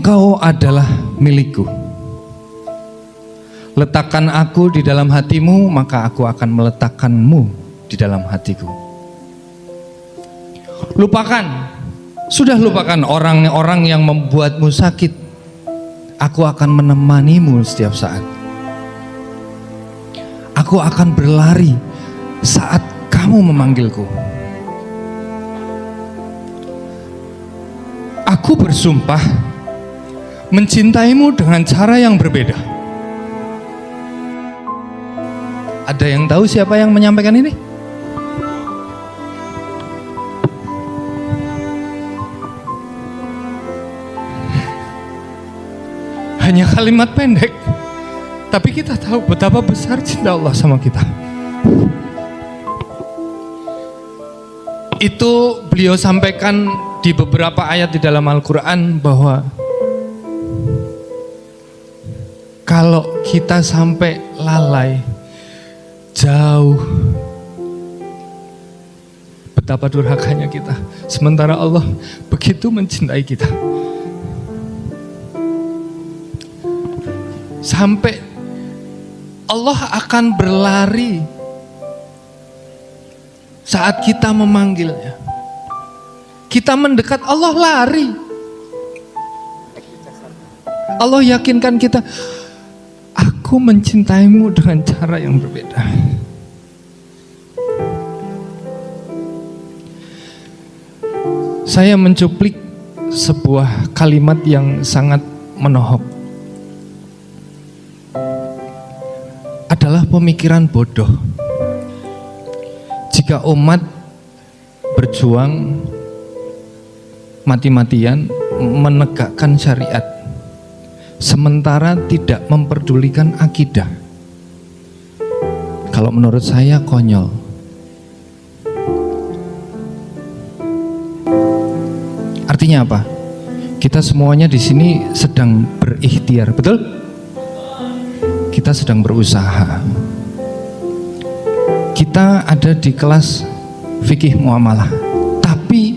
Engkau adalah milikku. Letakkan aku di dalam hatimu, maka aku akan meletakkanmu di dalam hatiku. Sudah lupakan orang-orang yang membuatmu sakit. Aku akan menemanimu setiap saat. Aku akan berlari saat kamu memanggilku. Aku bersumpah mencintaimu dengan cara yang berbeda. Ada yang tahu siapa yang menyampaikan ini? Hanya kalimat pendek, tapi kita tahu betapa besar cinta Allah sama kita. Itu beliau sampaikan di beberapa ayat di dalam Al-Quran bahwa kalau kita sampai lalai jauh, betapa durhakanya kita. Sementara Allah begitu mencintai kita. Sampai Allah akan berlari saat kita memanggilnya. Kita mendekat, Allah lari. Allah yakinkan kita, aku mencintaimu dengan cara yang berbeda. Saya mencuplik sebuah kalimat yang sangat menohok. Adalah pemikiran bodoh. Jika umat berjuang mati-matian menegakkan syariat, sementara tidak memperdulikan akidah, kalau menurut saya konyol. Artinya apa? Kita semuanya di sini sedang berikhtiar, betul? Kita sedang berusaha. Kita ada di kelas fikih muamalah, tapi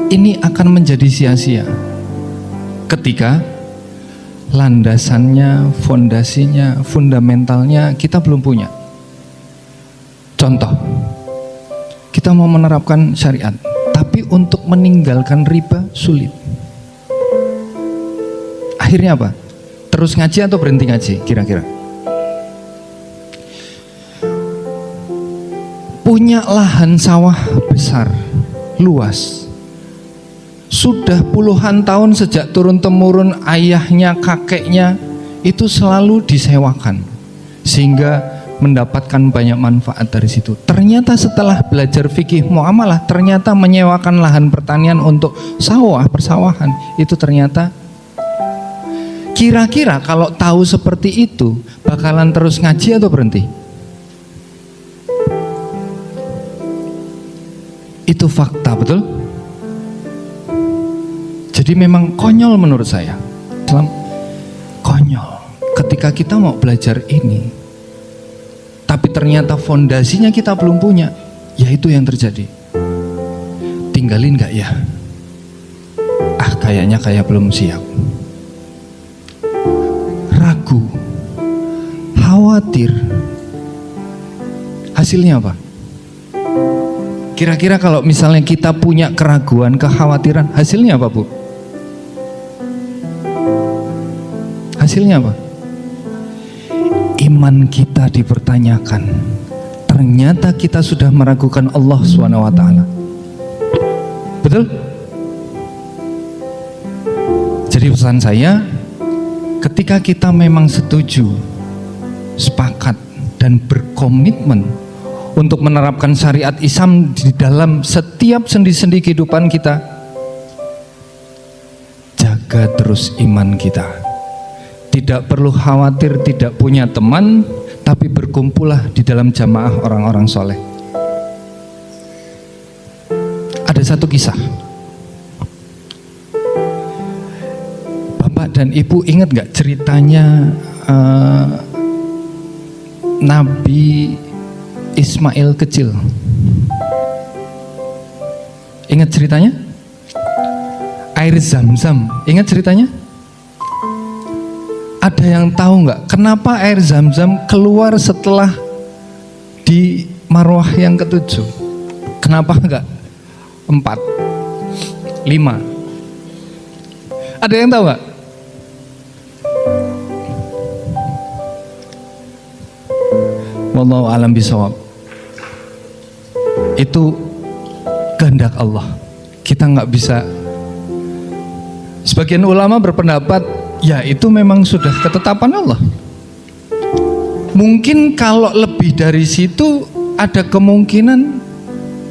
ini akan menjadi sia-sia ketika landasannya, fondasinya, fundamentalnya kita belum punya. Contoh, kita mau menerapkan syariat, tapi untuk meninggalkan riba sulit. Akhirnya apa? Terus ngaji atau berhenti ngaji kira-kira? Punya lahan sawah besar, luas, sudah puluhan tahun sejak turun-temurun ayahnya, kakeknya itu selalu disewakan, sehingga mendapatkan banyak manfaat dari situ. Ternyata setelah belajar fikih muamalah, ternyata menyewakan lahan pertanian untuk sawah, persawahan, itu ternyata, kira-kira kalau tahu seperti itu, bakalan terus ngaji atau berhenti? Itu fakta, betul? Jadi memang konyol menurut saya. Konyol ketika kita mau belajar ini, tapi ternyata fondasinya kita belum punya. Ya itu yang terjadi. Tinggalin gak ya? Kayaknya kayak belum siap. Ragu, khawatir. Hasilnya apa? Kira-kira kalau misalnya kita punya keraguan, kekhawatiran, hasilnya apa, Bu? Hasilnya apa? Iman kita dipertanyakan. Ternyata kita sudah meragukan Allah SWT. Betul? Jadi pesan saya, ketika kita memang setuju, sepakat, dan berkomitmen untuk menerapkan syariat Islam di dalam setiap sendi-sendi kehidupan kita, jaga terus iman kita. Tidak perlu khawatir tidak punya teman, tapi berkumpullah di dalam jamaah orang-orang soleh. Ada satu kisah. Bapak dan Ibu ingat gak ceritanya Nabi Ismail kecil? Ingat ceritanya? air Zam-Zam. Ingat ceritanya? Ada yang tahu nggak kenapa air Zam-Zam keluar setelah di marwah yang ke-7? Kenapa enggak 4, 5? Ada yang tahu nggak? Wallahu a'lam bishawab. Itu kehendak Allah. Kita nggak bisa. Sebagian ulama berpendapat, ya itu memang sudah ketetapan Allah. Mungkin kalau lebih dari situ ada kemungkinan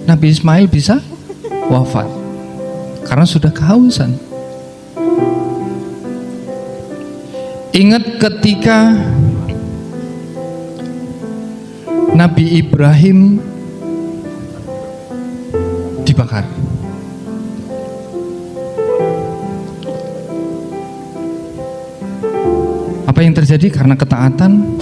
Nabi Ismail bisa wafat karena sudah kehausan. Ingat ketika Nabi Ibrahim dibakar. Apa yang terjadi? Karena ketaatan,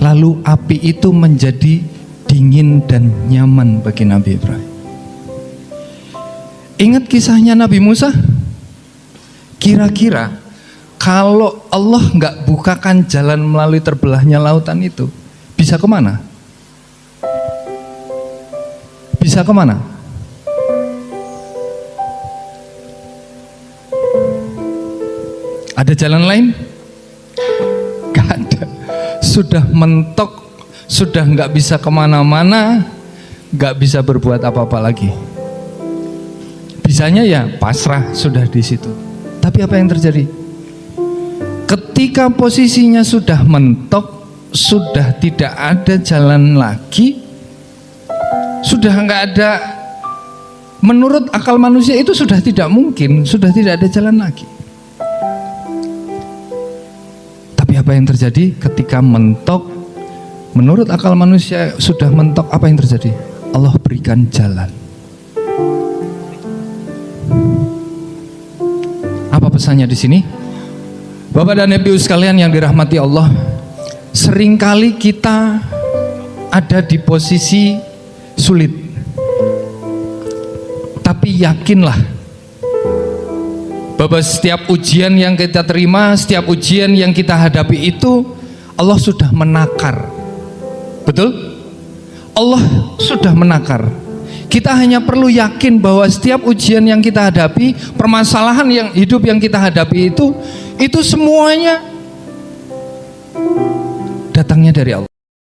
lalu api itu menjadi dingin dan nyaman bagi Nabi Ibrahim. Ingat kisahnya Nabi Musa? Kira-kira kalau Allah nggak bukakan jalan melalui terbelahnya lautan itu, bisa kemana? Bisa kemana? Ada jalan lain? Gak ada. Sudah mentok, sudah nggak bisa kemana-mana, nggak bisa berbuat apa-apa lagi. Bisanya ya pasrah sudah di situ. Tapi apa yang terjadi? Ketika posisinya sudah mentok, sudah tidak ada jalan lagi, sudah nggak ada, menurut akal manusia itu sudah tidak mungkin, sudah tidak ada jalan lagi. Tapi apa yang terjadi ketika mentok? Menurut akal manusia sudah mentok, apa yang terjadi? Allah berikan jalan. Apa pesannya di sini? Bapak dan Ibu sekalian yang dirahmati Allah, seringkali kita ada di posisi sulit. Tapi yakinlah bahwa setiap ujian yang kita terima, setiap ujian yang kita hadapi itu Allah sudah menakar. Betul? Allah sudah menakar. Kita hanya perlu yakin bahwa setiap ujian yang kita hadapi, permasalahan yang hidup yang kita hadapi itu semuanya datangnya dari Allah.